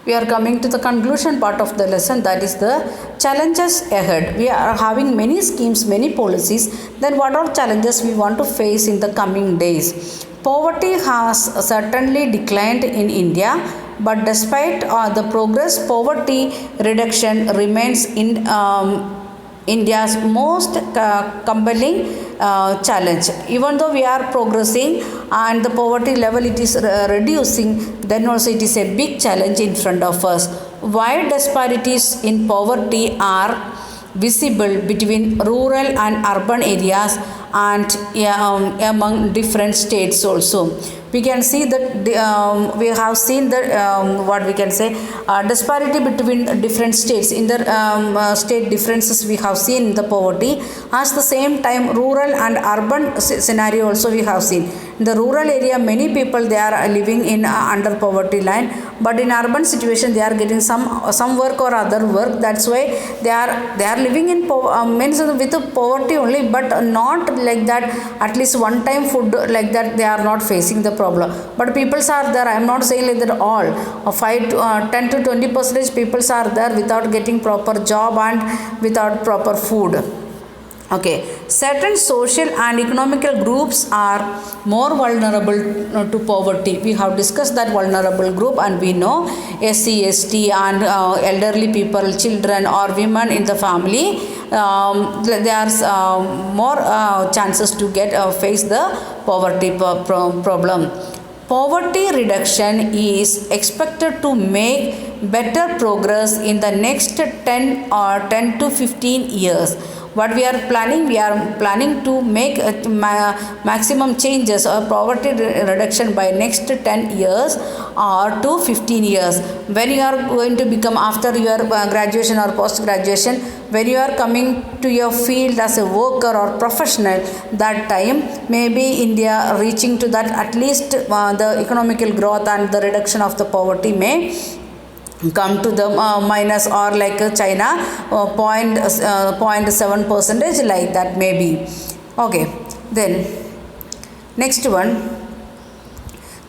we are coming to the conclusion part of the lesson, that is the challenges ahead. We are having many schemes, many policies. Then what are challenges we want to face in the coming days? Poverty has certainly declined in India, but despite the progress, poverty reduction remains in India's most compelling challenge. Even though we are progressing and the poverty level it is reducing, then also it is a big challenge in front of us. Wide disparities in poverty are visible between rural and urban areas and among different states also. We can see that we have seen that what we can say disparity between different states. In the state differences we have seen the poverty. At the same time, rural and urban scenario also we have seen. In the rural area, many people they are living in under poverty line, but in urban situation they are getting some work or other work. That's why they are living in means with poverty only, but not like that. At least one time food like that they are not facing the problem. But peoples are there. I am not saying like that all. 10 to 20% peoples are there without getting proper job and without proper food. Okay, certain social and economical groups are more vulnerable to poverty. We have discussed that vulnerable group, and we know SC, ST and elderly people, children or women in the family, there are more chances to get face the poverty problem. Poverty reduction is expected to make better progress in the next 10 to 15 years. What we are planning to make maximum changes or poverty reduction by next 10 years or to 15 years. When you are going to become after your graduation or post graduation, when you are coming to your field as a worker or professional, that time maybe India reaching to that, at least the economical growth and the reduction of the poverty may come to the minus or like China 0.7% like that maybe. Okay, then next one.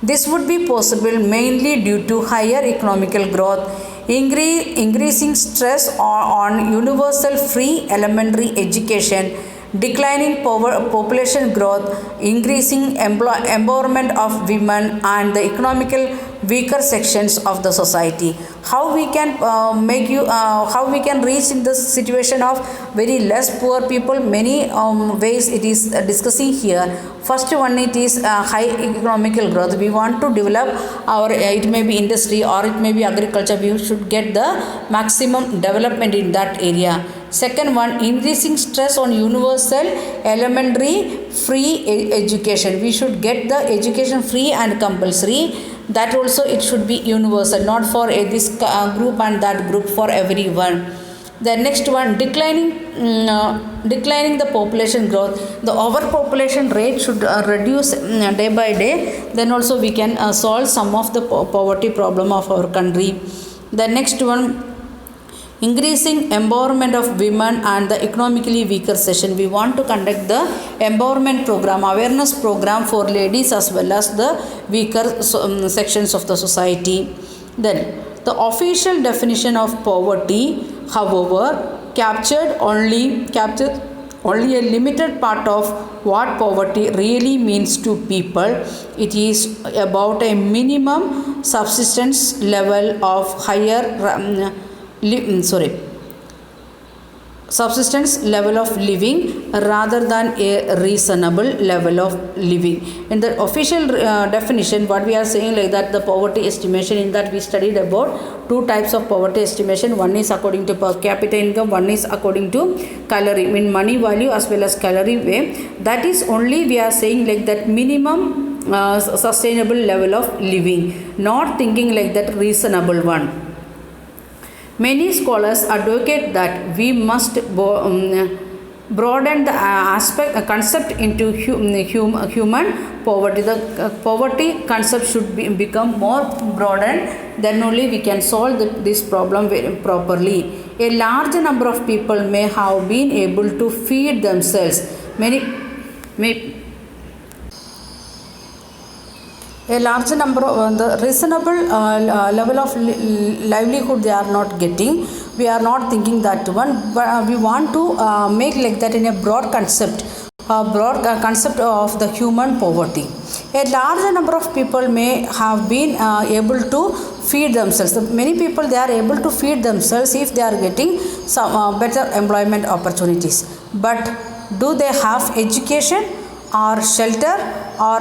This would be possible mainly due to higher economical growth, increasing stress on universal free elementary education, declining population growth, increasing empowerment of women and the economical weaker sections of the society. How we can how we can reach in the situation of very less poor people? Many ways it is discussing here. First one, it is high economical growth. We want to develop our it may be industry or it may be agriculture. We should get the maximum development in that area. Second one, increasing stress on universal elementary free education. We should get the education free and compulsory. That also it should be universal, not for this group and that group, for everyone. The next one, declining the population growth. The overpopulation rate should reduce day by day. Then also we can solve some of the poverty problem of our country. The next one, increasing empowerment of women and the economically weaker section. We want to conduct the empowerment program, awareness program for ladies as well as the weaker sections of the society. Then the official definition of poverty, however, captured only a limited part of what poverty really means to people. It is about a minimum subsistence level of subsistence level of living rather than a reasonable level of living. In the official definition, what we are saying like that, the poverty estimation, in that we studied about two types of poverty estimation. One is according to per capita income, one is according to calorie, mean money value as well as calorie way. That is only we are saying like that minimum sustainable level of living, not thinking like that reasonable one. Many scholars advocate that we must broaden the concept into human poverty. The poverty concept should become more broadened. Then only we can solve this problem very properly. A large number of people may have been able to feed themselves. A large number of the reasonable level of livelihood they are not getting. We are not thinking that one, but we want to make like that in a broad concept, concept of the human poverty. A large number of people may have been able to feed themselves. Many people they are able to feed themselves if they are getting some better employment opportunities. But do they have education or shelter or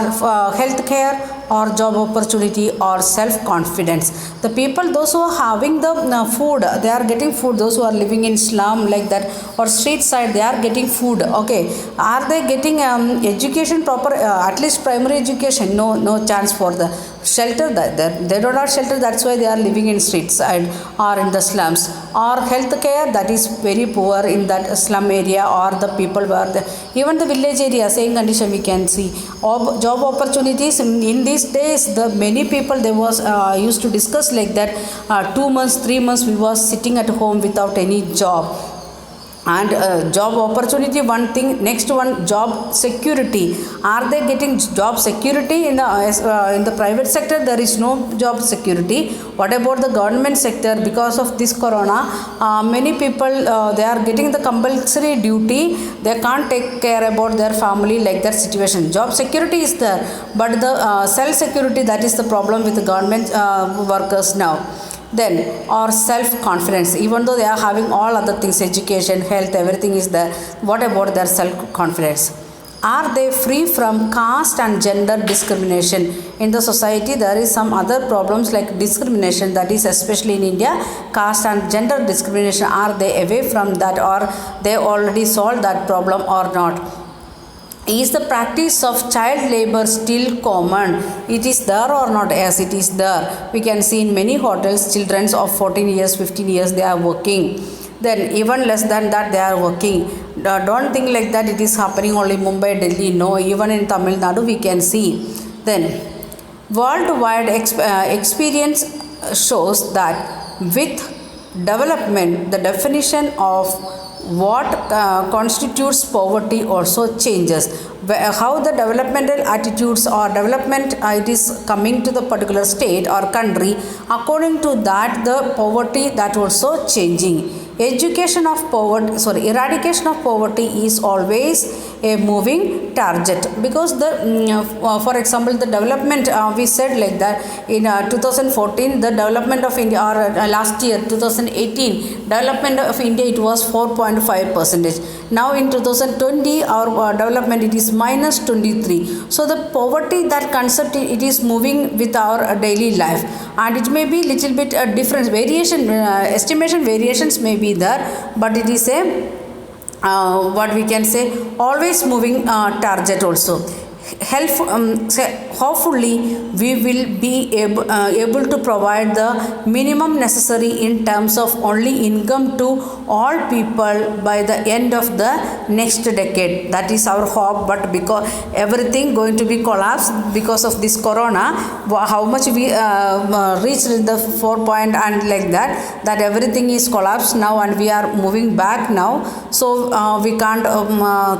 health care or job opportunity or self confidence? The people those who are having the food, they are getting food. Those who are living in slum like that or street side, they are getting food. Okay, are they getting education proper, at least primary education? No chance. For the shelter, that they don't have shelter, that's why they are living in street side or in the slums. Or health care, that is very poor in that slum area, or the people were the, even the village area, same condition we can see. Job opportunities in these days, the many people they was used to discuss like that 2 months 3 months we was sitting at home without any job. And job opportunity one thing, next one job security. Are they getting job security in the private sector? There is no job security. What about the government sector? Because of this corona, many people they are getting the compulsory duty, they can't take care about their family, like that situation. Job security is there, but the self security, that is the problem with the government workers now. Then, or self confidence, even though they are having all other things, education, health, everything is there, what about their self confidence? Are they free from caste and gender discrimination? In the society there is some other problems like discrimination, that is especially in India, caste and gender discrimination. Are they away from that, or they already solved that problem or not? Is the practice of child labor still common? It is there or not? Yes, it is there. We can see in many hotels children of 14 years 15 years they are working. Then even less than that they are working. Don't think like that it is happening only Mumbai, Delhi. No, even in Tamil Nadu we can see. Then worldwide experience shows that with development, the definition of what constitutes poverty also changes. How the developmental attitudes or development it is coming to the particular state or country, according to that the poverty that also changing. Eradication of poverty is always a moving target, because the for example the development we said like that in 2014 the development of India, or last year 2018 development of India, it was 4.5%. Now in 2020 our development it is minus 23. So the poverty, that concept, it is moving with our daily life, and it may be little bit different variation, estimation variations may be there, but it is a what we can say always moving target also. Hopefully we will be able to provide the minimum necessary in terms of only income to all people by the end of the next decade. That is our hope. But because everything going to be collapsed because of this corona, how much we reached the 4 point and like that everything is collapsed now and we are moving back now. So we can't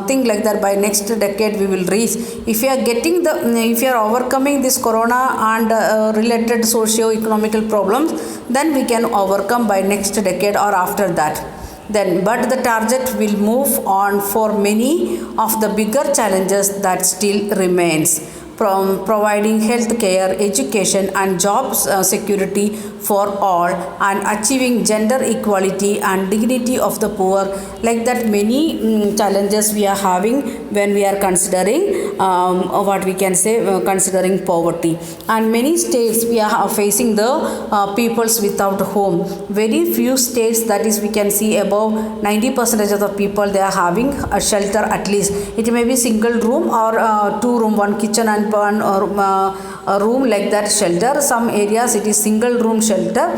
think like that by next decade we will reach. If you are overcoming this corona and related socio-economical problems, then we can overcome by next decade or after that. Then, but the target will move on for many of the bigger challenges that still remains, from providing health care, education and job security for all, and achieving gender equality and dignity of the poor. Like that many challenges we are having when we are considering what we can say considering poverty. And many states we are facing the peoples without home. Very few states, that is we can see above 90% of the people they are having a shelter at least. It may be single room or 2 room, 1 kitchen and one a room, like that shelter. Some areas it is single room shelter.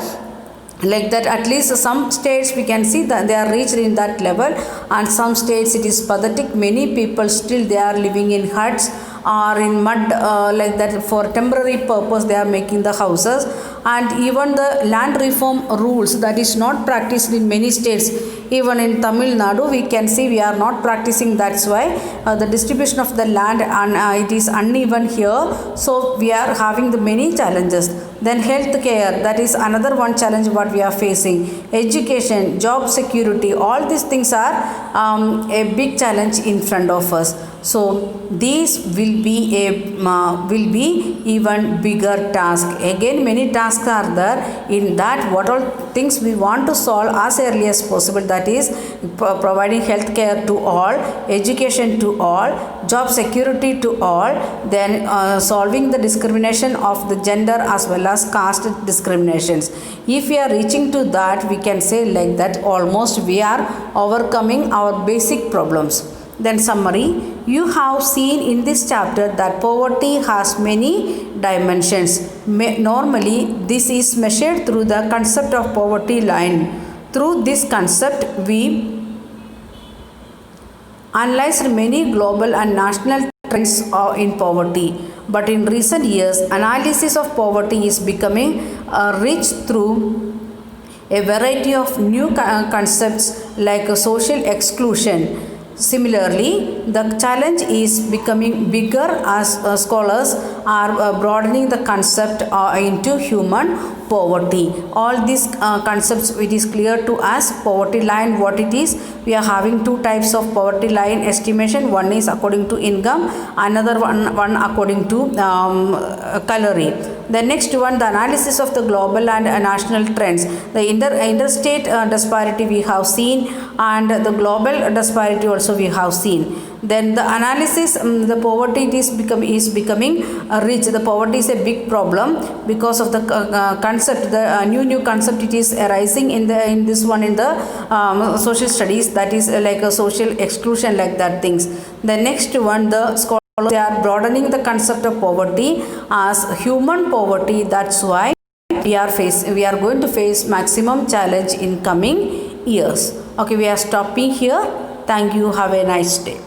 like that. At least some states we can see that they are reached in that level, and some states it is pathetic. Many people still they are living in huts or in mud, like that, for temporary purpose they are making the houses. And even the land reform rules, that is not practiced in many states. Even in Tamil Nadu we can see we are not practicing. That's why the distribution of the land, and it is uneven here, so we are having the many challenges. Then health care, that is another one challenge what we are facing. Education, job security, all these things are a big challenge in front of us. So these will be even bigger task. Again, many tasks are there. In that, what all things we want to solve as early as possible, that is providing health care to all, education to all, job security to all, then solving the discrimination of the gender as well as caste discriminations. If we are reaching to that, we can say like that almost we are overcoming our basic problems. Then summary, you have seen in this chapter that poverty has many dimensions. Normally this is measured through the concept of poverty line. Through this concept we analyzed many global and national trends in poverty. But in recent years, analysis of poverty is becoming rich through a variety of new concepts like social exclusion. Similarly, the challenge is becoming bigger as scholars are broadening the concept into human poverty. All these concepts, it is clear to us. Poverty line, what it is, we are having two types of poverty line estimation. One is according to income, another one according to calorie. The next one, the analysis of the global and national trends. The interstate disparity we have seen, and the global disparity also we have seen. Then the analysis, the poverty is becoming rich. The poverty is a big problem because of the concept, the new concept it is arising in this one in the social studies, that is like a social exclusion, like that things. The next one, the scholars, they are broadening the concept of poverty as human poverty. That's why we are going to face maximum challenge in coming years. Okay, we are stopping here. Thank you. Have a nice day.